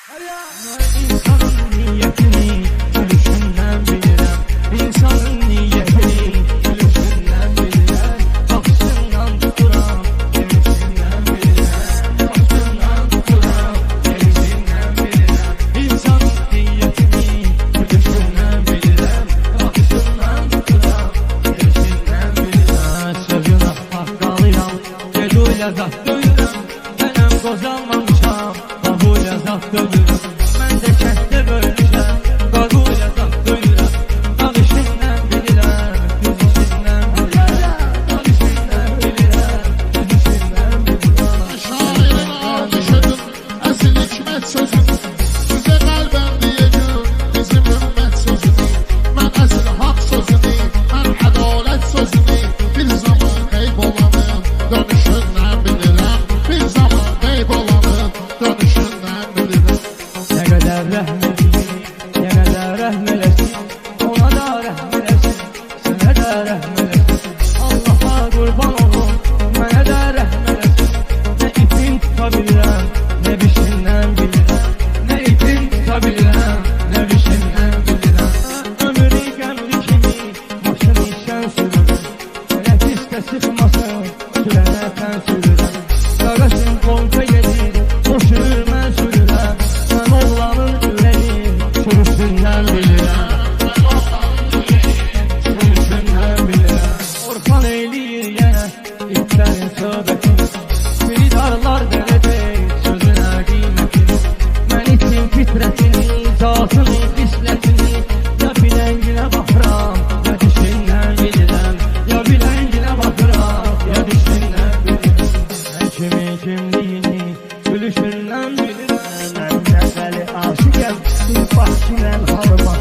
İnsanın niyetini gülüşünden bilirəm. İnsanın niyetini gülüşünden bilirəm. Baxışından tuturam, gelişinden bilirəm. Baxışından tuturam, gelişinden bilirəm. İnsanın niyetini gülüşünden bilirəm. Baxışından tuturam, gelişinden bilirəm. Sözünə haqqalıyam, geduyla zat duyuram. Mənəm qozanmamışam, qavuyla zat duyuram. Mən də kənddə bölmüşəm, qavuyla zat duyuram. Danışından bilirəm, düzüşündən bilirəm. Danışından bilirəm, düzüşündən bilirəm. Şairin almışıdır əsl hikmət sözünü. Sizə qəlbəm deyəcəm bizim hümmət sözünü. Mən əsl haqq sözünü, mən ədalət sözünü. Bir zaman qeyb olanım, dönüşündən bilirəm. Bir zaman qeyb olanım, dönüşündən bilirəm. Nə qədər rəhm edeyim, nə qədər rəhm eləsin. Ona da rəhm eləsin, sənə də rəhm eləsin. Allaha qurban olum, mənə də rəhm eləsin. Nə ipin tuta bilirəm, nə bişindən bilirəm. Nə ipin tuta bilirəm, nə bişindən bilirəm. Ömrü qəmli kimi maşın işən sürürəm. Elə pis də sıxmasın, sürənə tən sürürəm. Qaqasın qonqa gedir, boşur mən sürürəm. Mən oğlanın ürəyi sürüsündən bilirəm. Sürüsündən bilirəm. Orxan eyləyir yenə itlərin söhbətini. Biridarlar verəcək sözünə qiymətini. Mən itin fitrətini, zatını, xislətini. Ya bilənginə baxıram, ya dişindən bilirəm. Ya bilənginə baxıram, ya dişindən bilirəm. Mən kimin kimliyini gülüşündən bilirəm. Mən nəzəli aşıqəm, bir bax kinən halıma.